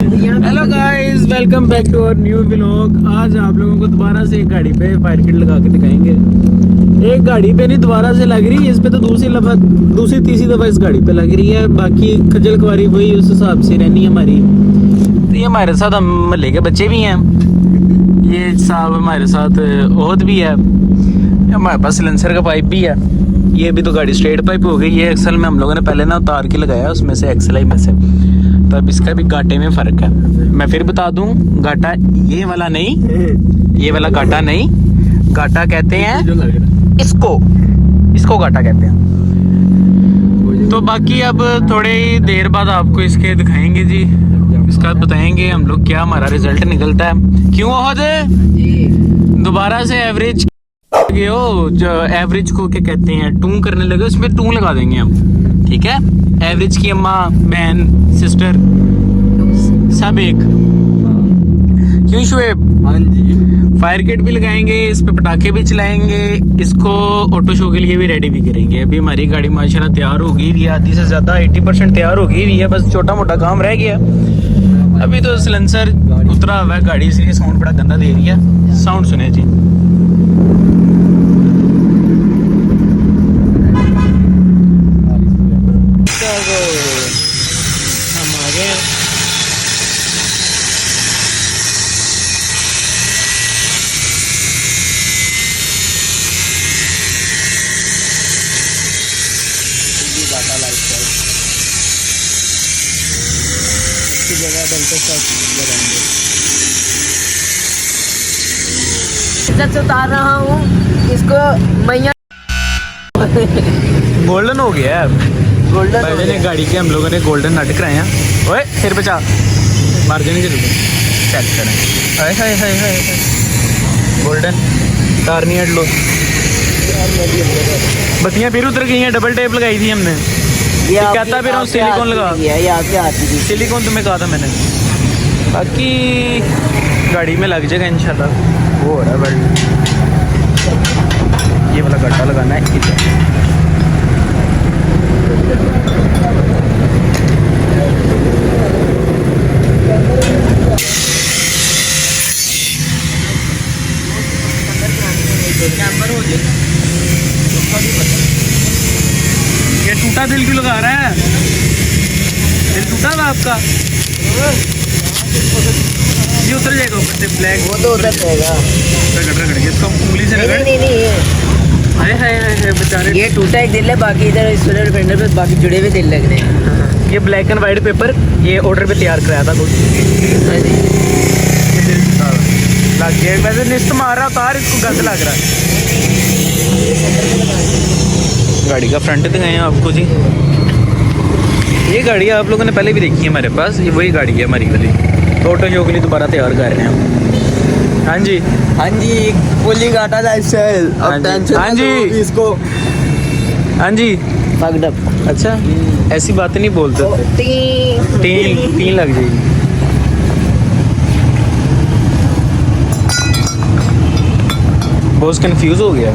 Hello guys, welcome back to our new vlog. आज आप लोगों को दोबारा से एक गाड़ी पे फायर किट लगा के दिखाएंगे। एक गाड़ी पे नहीं दोबारा से लग रही है, इस पे तो दूसरी तीसरी दफा इस गाड़ी पे लग रही है। बाकी खजल खुआरी वही उस हिसाब से रहनी है हमारी। तो ये हमारे साथ हम महल्ले के बच्चे भी हैं, ये साहब हमारे साथ ओहद भी है, हमारे पास सिलेंसर का पाइप भी है। ये भी तो गाड़ी स्ट्रेट पाइप हो गई। ये एक्सल में हम लोगों ने पहले ना उतार के लगाया, उसमें से एक्सल आई में से, तो अब इसका भी गाटे में फ़र्क है। मैं फिर बता दूं, गाटा ये वाला नहीं, ये वाला गाटा नहीं, गाटा कहते हैं इसको गाटा कहते हैं। तो बाकी अब थोड़ी देर बाद आपको इसके दिखाएंगे जी, इसका बताएंगे हम लोग क्या हमारा रिजल्ट निकलता है। क्यों हो जाए दोबारा से एवरेज हो, जो एवरेज को क्या कहते हैं, टू करने लगे, उसमें टू लगा देंगे हम, ठीक है। एवरेज की अम्मा बहन सिस्टर सब एक। क्यों शुएब? हाँ जी। फायर किट भी लगाएंगे, इस पे पटाखे भी चलाएंगे, इसको ऑटो शो के लिए भी रेडी भी करेंगे। अभी हमारी गाड़ी माशाल्लाह तैयार हो गई है, आधी से ज़्यादा 80% तैयार हो गई है, बस छोटा मोटा काम रह गया। अभी तो सिलेंसर उतरा हुआ है गाड़ी, इसलिए साउंड बड़ा गंदा दे रही है। साउंड सुने जी। हम आ गए। इसकी जगह डलते लगाएंगे। इज्जत से उतार रहा हूँ इसको मैया। गोल्डन हो गया है भाई ने गाड़ी के, हम लोगों ने गोल्डन नट कराए हैं। ओए फिर बचा मार देने जरूर चेक करें। हाय हाय हाय हाय गोल्डन तार नहीं हट लो। बत्तियाँ फिर उतर गई हैं, डबल टेप लगाई थी हमने। ये कहता फिर हम सिलिकॉन लगा, सिलिकॉन तुम्हें कहा था मैंने। बाकी गाड़ी में लग जाएगा इंशाल्लाह। वो हो रहा है बल्ब, ये वाला गड्ढा लगाना है इधर। ये टूटा दिल क्यों लगा रहा है? दिल टूटा था आपका? ये उतर जाएगा ऊपर से ब्लैक, वो तो उतर जाएगा। रगड़ इसको उंगली से रगड़। नहीं हाय हाय हाय बेचारे, ये टूटा एक दिल है, बाकी इधर स्टूडेंट फेंडर पे बाकी जुड़े हुए दिल लग रहे हैं। ये ब्लैक एंड वाइट पेपर ये ऑर्डर पे तैयार कराया था कुछ। हाँ जी। ये दिल लग गया वैसे, निस्त मार रहा तार, इसको गंद लग रहा है। गाड़ी का फ्रंट दिखाए हैं आपको जी। ये गाड़ी आप लोगों ने पहले भी देखी है हमारे पास, ये वही गाड़ी है हमारी वाली। तो ऑटो शो के लिए दोबारा तैयार कर रहे हैं हम। हाँ जी हाँ जी, फुली गाटा लाइफस्टाइल। अब टेंशन हाँ जी इसको। हाँ जी फक्ड अप। अच्छा, ऐसी बातें नहीं बोलते थे। तीन लग जाएगी। बहुत कंफ्यूज हो गया।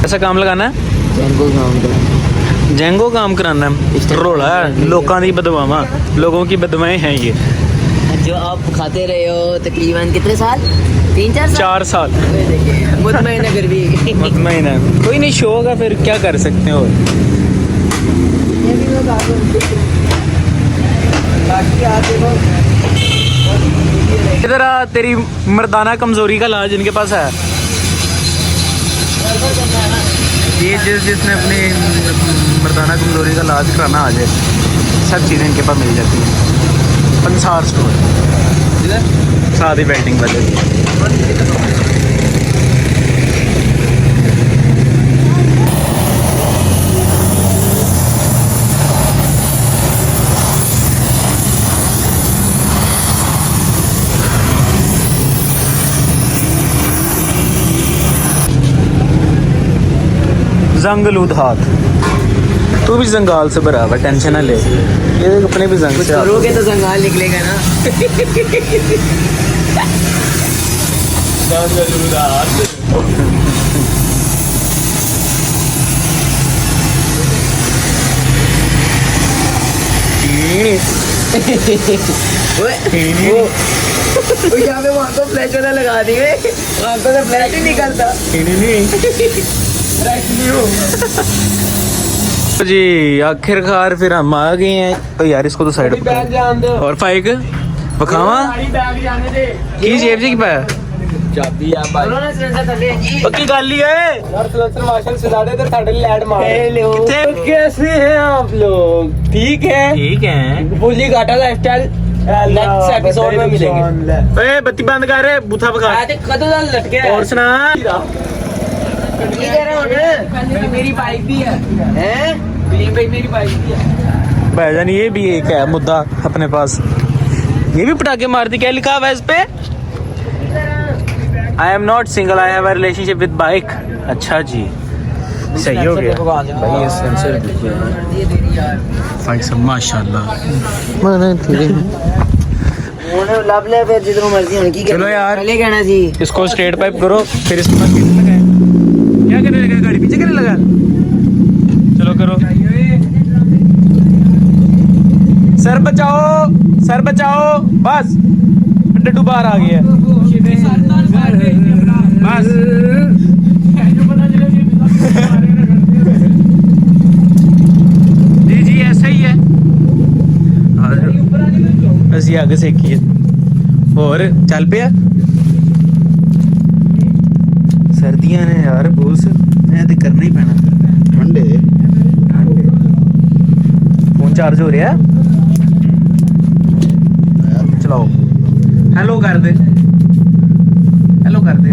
ऐसा काम लगाना है, जेंगो काम कराना है। रोला है लोगों की बदवावां, लोगों की बदवाएं हैं ये। जो आप खाते रहे हो तकरीबन कितने साल? 3-4 साल। मुतमईन है फिर भी। मुतमईन है, कोई नहीं, शौक है, फिर क्या कर सकते हो। इधर आ, तेरी मर्दाना कमजोरी का इलाज इनके पास है। ये जिसने अपनी मर्दाना कमजोरी का इलाज कराना आ जाए, सब चीज़ें इनके पास मिल जाती हैं। पंसार स्टोर साथ ही वेल्डिंग वाले। जंगलूद हाथ, तू भी जंगाल से भरा हुआ, टेंशन ना ले, ये अपने भी जंग से करोगे तो जंगाल निकलेगा ना। जंगलूद हाथ। यहाँ पे वहाँ को फ्लैश वाला लगा दिए, वहाँ को तो फ्लैश ही निकलता। जी आखिरकार फिर हम आ गए हैं। तो यार इसको तो साइड पे और फाइक बखावा की जेब जी की पाया ਚਾਬੀ ਆ ਬਾਈ उन्होंने सिलेंडर कर लिया। पक्की गल ही है। ਯਾਰ ਸਲੈਂਸਰ ਵਾਸ਼ਲ ਸਜਾ ਦੇ ਤੇ ਸਾਡੇ ਲਈ ਐਡ ਮਾਰ किथे? कैसे हैं आप लोग? ठीक है। ठीक है। बोली घाटा लाइफस्टाइल नेक्स्ट एपिसोड में मिलेंगे। ओए बत्ती बंद कर रे बूथा बखा आज कदों ਦਾ ਲਟਕਿਆ और सुना ठीक है रे मेरी बाइक भी है हैं? भाई मेरी बाइक भी है। भाईजान ये भी एक है मुद्दा अपने पास। ये भी पटाखे मारती। क्या लिखा हुआ है इस पे? I am not single, I have a relationship with bike. अच्छा जी सही हो गया भाई। ये सेंसर भाई सब माशाल्लाह। ਉਹਨੇ ਲੱਭ ਲਿਆ ਫਿਰ ਜਿੱਦੋਂ ਮਰਜ਼ੀ ਹੁਣ ਕੀ चलो यार पहले कहना सी इसको स्ट्रेट पाइप करो फिर इसके बाद पीछे लगाए। क्या करने लगा? गाड़ी पीछे करने लगा। चलो करो। सर बचाओ, सर बचाओ। बस डड्डू बाहर आ गया। बस जी जी ऐसा ही है। ਅਸੀਂ ਅੱਗ ਸੇਕੀਏ ਹੋਰ ਚੱਲ ਪਿਆ। ਸਰਦੀਆਂ ਨੇ ਯਾਰ ਬੋਸ ਇਹ ਤੇ ਕਰਨਾ ਹੀ ਪੈਣਾ। ਠੰਡੇ ਫੋਨ ਚਾਰਜ ਹੋ ਰਿਹਾ। ਚਲਾਓ। ਹੈਲੋ ਕਰ ਦੇ, ਹੈਲੋ ਕਰ ਦੇ।